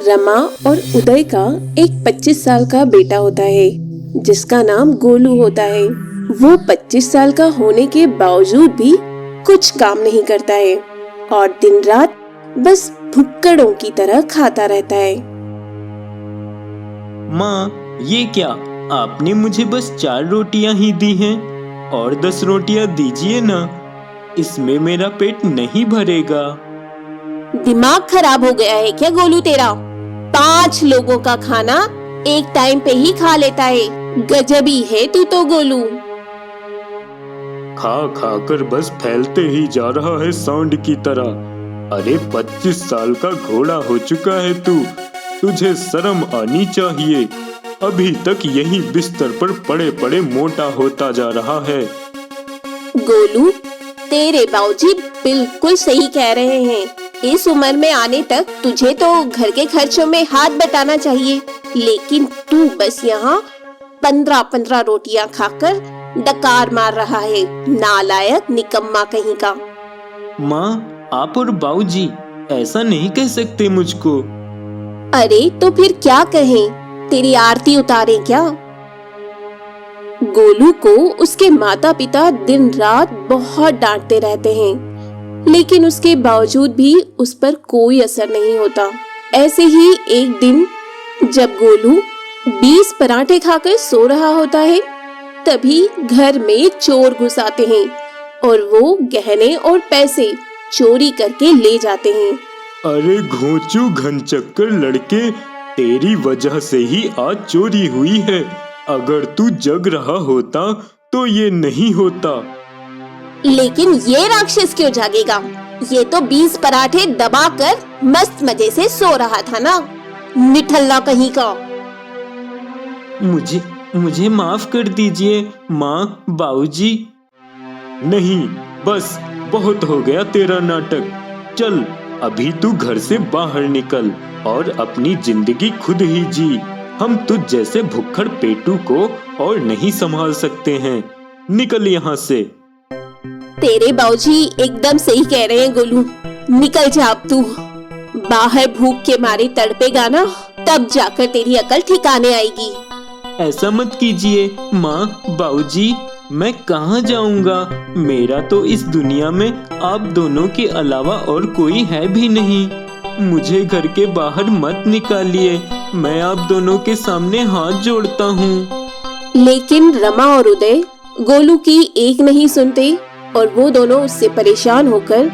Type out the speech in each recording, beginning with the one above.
रमा और उदय का एक 25 साल का बेटा होता है जिसका नाम गोलू होता है। वो 25 साल का होने के बावजूद भी कुछ काम नहीं करता है और दिन रात बस भुक्कड़ों की तरह खाता रहता है। माँ, ये क्या, आपने मुझे बस 4 रोटियां ही दी हैं और 10 रोटियां दीजिए ना, इसमें मेरा पेट नहीं भरेगा। दिमाग खराब हो गया है क्या गोलू तेरा? 5 लोगों का खाना एक टाइम पे ही खा लेता है। गजबी है तू तो गोलू। खा खा कर बस फैलते ही जा रहा है सांड की तरह। अरे 25 साल का घोड़ा हो चुका है तू, तुझे शर्म आनी चाहिए। अभी तक यही बिस्तर पर पड़े पड़े मोटा होता जा रहा है। गोलू, तेरे बाबूजी बिल्कुल सही कह रहे हैं। इस उम्र में आने तक तुझे तो घर के खर्चों में हाथ बटाना चाहिए, लेकिन तू बस यहाँ 15-15 रोटियां खाकर डकार मार रहा है। नालायक निकम्मा कहीं का। माँ, आप और बाबूजी ऐसा नहीं कह सकते मुझको। अरे तो फिर क्या कहें? तेरी आरती उतारे क्या? गोलू को उसके माता पिता दिन रात बहुत डांटते रहते हैं, लेकिन उसके बावजूद भी उस पर कोई असर नहीं होता। ऐसे ही एक दिन जब गोलू 20 पराठे खाकर सो रहा होता है, तभी घर में चोर घुस आते हैं और वो गहने और पैसे चोरी करके ले जाते हैं। अरे घोंचू घनचक्कर लड़के, तेरी वजह से ही आज चोरी हुई है। अगर तू जग रहा होता तो ये नहीं होता। लेकिन ये राक्षस क्यों जागेगा? ये तो 20 पराठे दबाकर मस्त मजे से सो रहा था ना, निठल्ला कहीं का। मुझे माफ कर दीजिए माँ, बाबूजी। नहीं, बस बहुत हो गया तेरा नाटक। चल अभी तू घर से बाहर निकल और अपनी जिंदगी खुद ही जी। हम तुझ जैसे भुक्खड़ पेटू को और नहीं संभाल सकते हैं। निकल यहाँ से। तेरे बाबूजी एकदम सही कह रहे हैं गोलू, निकल जा अब तू। बाहर भूख के मारे तड़पेगा ना, तब जाकर तेरी अकल ठिकाने आएगी। ऐसा मत कीजिए माँ, बाबूजी। मैं कहाँ जाऊँगा? मेरा तो इस दुनिया में आप दोनों के अलावा और कोई है भी नहीं। मुझे घर के बाहर मत निकालिए, मैं आप दोनों के सामने हाथ जोड़ता हूँ। लेकिन रमा और उदय गोलू की एक नहीं सुनते और वो दोनों उससे परेशान होकर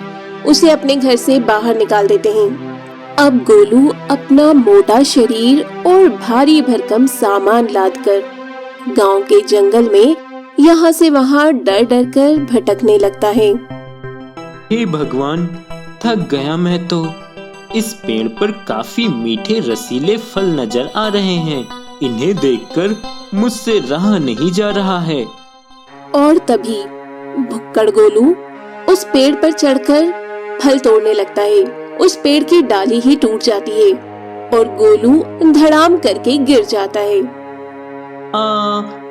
उसे अपने घर से बाहर निकाल देते हैं। अब गोलू अपना मोटा शरीर और भारी भरकम सामान लादकर गांव के जंगल में यहाँ से वहाँ डर डर कर भटकने लगता है। हे भगवान, थक गया मैं तो। इस पेड़ पर काफी मीठे रसीले फल नजर आ रहे हैं। इन्हें देखकर मुझसे रहा नहीं जा रहा है। और तभी भुक्कड़ गोलू उस पेड़ पर चढ़कर फल तोड़ने लगता है। उस पेड़ की डाली ही टूट जाती है और गोलू धड़ाम करके गिर जाता है।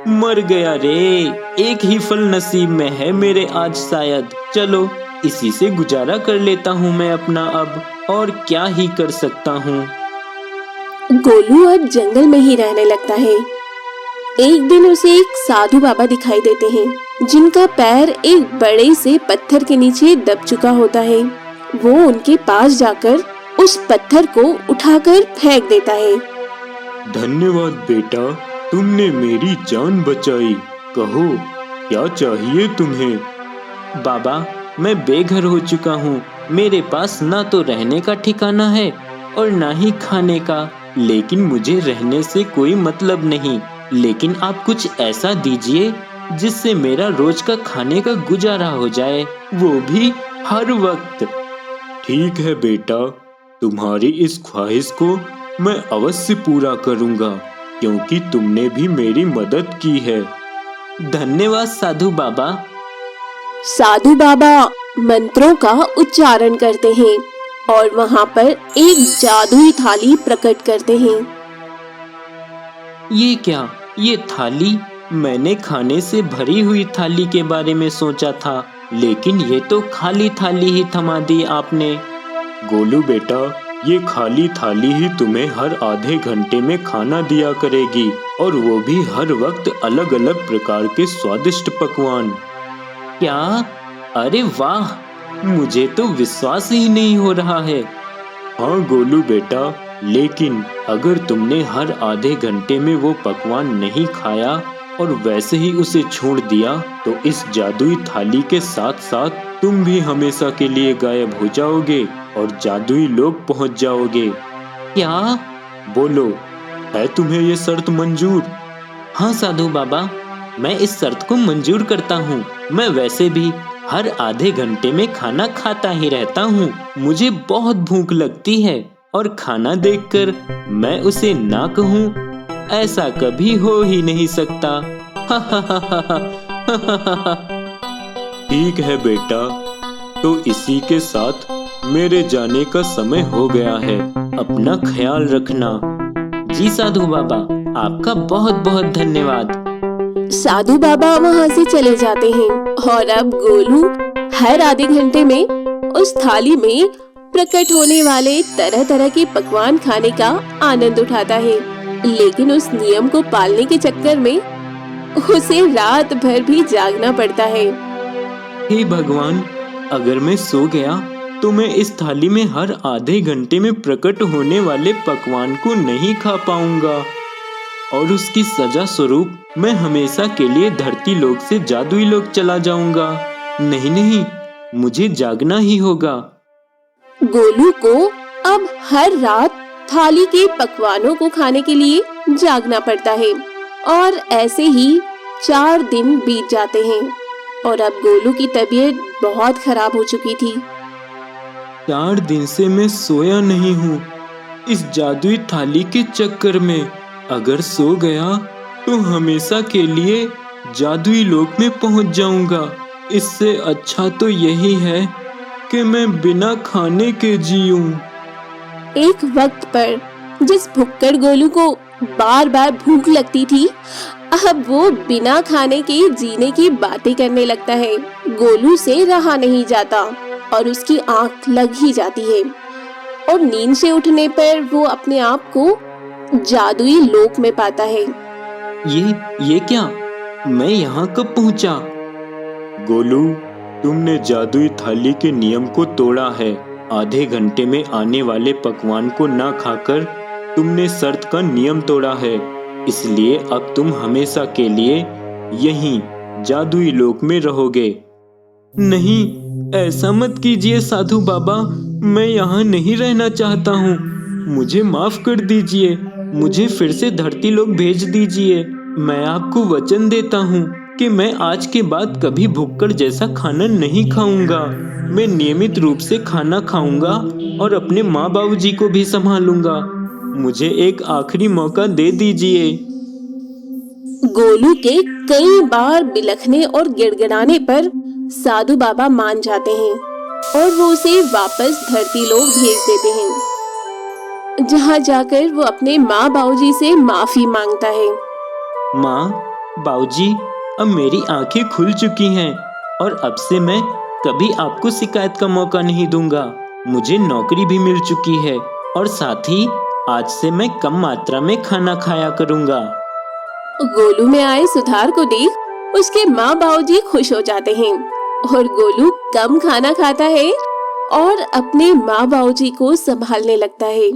मर गया रे। एक ही फल नसीब में है मेरे आज शायद। चलो इसी से गुजारा कर लेता हूँ मैं अपना अब, और क्या ही कर सकता हूँ। गोलू अब जंगल में ही रहने लगता है। एक दिन उसे एक साधु बाबा दिखाई देते हैं जिनका पैर एक बड़े से पत्थर के नीचे दब चुका होता है। वो उनके पास जाकर उस पत्थर को उठाकर फेंक देता है। धन्यवाद बेटा, तुमने मेरी जान बचाई। कहो क्या चाहिए तुम्हें? बाबा, मैं बेघर हो चुका हूँ। मेरे पास ना तो रहने का ठिकाना है और ना ही खाने का। लेकिन मुझे रहने से कोई मतलब नहीं। लेकिन आप कुछ ऐसा दीजिए जिससे मेरा रोज का खाने का गुजारा हो जाए, वो भी हर वक्त। ठीक है बेटा, तुम्हारी इस ख्वाहिश को मैं अवश्य पूरा करूँगा, क्योंकि तुमने भी मेरी मदद की है। धन्यवाद साधु बाबा। साधु बाबा मंत्रों का उच्चारण करते हैं और वहाँ पर एक जादुई थाली प्रकट करते हैं। ये क्या? ये थाली? मैंने खाने से भरी हुई थाली के बारे में सोचा था, लेकिन ये तो खाली थाली ही थमा दी आपने। गोलू बेटा, ये खाली थाली ही तुम्हें हर आधे घंटे में खाना दिया करेगी, और वो भी हर वक्त अलग अलग प्रकार के स्वादिष्ट पकवान। क्या? अरे वाह, मुझे तो विश्वास ही नहीं हो रहा है। हाँ गोलू बेटा, लेकिन अगर तुमने हर आधे घंटे में वो पकवान नहीं खाया और वैसे ही उसे छोड़ दिया तो इस जादुई थाली के साथ साथ तुम भी हमेशा के लिए गायब हो जाओगे और जादुई लोक पहुंच जाओगे। क्या? बोलो, है तुम्हें ये शर्त मंजूर? हाँ साधु बाबा, मैं इस शर्त को मंजूर करता हूँ। मैं वैसे भी हर आधे घंटे में खाना खाता ही रहता हूँ। मुझे बहुत भूख लगती है और खाना देखकर मैं उसे ना कहूँ, ऐसा कभी हो ही नहीं सकता। ठीक है बेटा, तो इसी के साथ मेरे जाने का समय हो गया है। अपना ख्याल रखना। जी साधु बाबा, आपका बहुत बहुत धन्यवाद। साधु बाबा वहाँ से चले जाते हैं और अब गोलू हर आधे घंटे में उस थाली में प्रकट होने वाले तरह तरह के पकवान खाने का आनंद उठाता है। लेकिन उस नियम को पालने के चक्कर में उसे रात भर भी जागना पड़ता है। हे भगवान, अगर मैं सो गया तो मैं इस थाली में हर आधे घंटे में प्रकट होने वाले पकवान को नहीं खा पाऊंगा, और उसकी सजा स्वरूप मैं हमेशा के लिए धरती लोक से जादुई लोक चला जाऊंगा। नहीं नहीं, मुझे जागना ही होगा। गोलू को अब हर रात थाली के पकवानों को खाने के लिए जागना पड़ता है और ऐसे ही 4 दिन बीत जाते हैं और अब गोलू की तबीयत बहुत खराब हो चुकी थी। 4 दिन से मैं सोया नहीं हूँ इस जादुई थाली के चक्कर में। अगर सो गया तो हमेशा के लिए जादुई लोक में पहुँच जाऊंगा। इससे अच्छा तो यही है कि मैं बिना खाने के जीऊं। एक वक्त पर जिस भुक्कड़ गोलू को बार बार भूख लगती थी, अब वो बिना खाने के जीने की बातें करने लगता है। गोलू से रहा नहीं जाता और उसकी आंख लग ही जाती है और नींद से उठने पर वो अपने आप को जादुई लोक में पाता है। ये क्या? मैं यहाँ कब पहुँचा? गोलू, तुमने जादुई थाली के नियम को तोड़ा है। आधे घंटे में आने वाले पकवान को ना खाकर तुमने शर्त का नियम तोड़ा है, इसलिए अब तुम हमेशा के लिए यहीं जादुई लोक में रहोगे। नहीं, ऐसा मत कीजिए साधु बाबा, मैं यहाँ नहीं रहना चाहता हूँ। मुझे माफ कर दीजिए, मुझे फिर से धरती लोक भेज दीजिए। मैं आपको वचन देता हूँ कि मैं आज के बाद कभी भुक्कड़ जैसा खाना नहीं खाऊंगा। मैं नियमित रूप से खाना खाऊंगा और अपने माँ बाबूजी को भी संभालूंगा। मुझे एक आखिरी मौका दे दीजिए। गोलू के कई बार बिलखने और गिड़गिड़ाने पर साधु बाबा मान जाते हैं और वो उसे वापस धरती लोक भेज देते हैं, जहाँ जाकर वो अपने माँ बाबूजी से माफी मांगता है। माँ, बाबूजी, अब मेरी आंखें खुल चुकी हैं और अब से मैं कभी आपको शिकायत का मौका नहीं दूंगा। मुझे नौकरी भी मिल चुकी है और साथ ही आज से मैं कम मात्रा में खाना खाया करूंगा। गोलू में आए सुधार को देख उसके माँ बाबूजी खुश हो जाते हैं और गोलू कम खाना खाता है और अपने माँ बाबूजी को संभालने लगता है।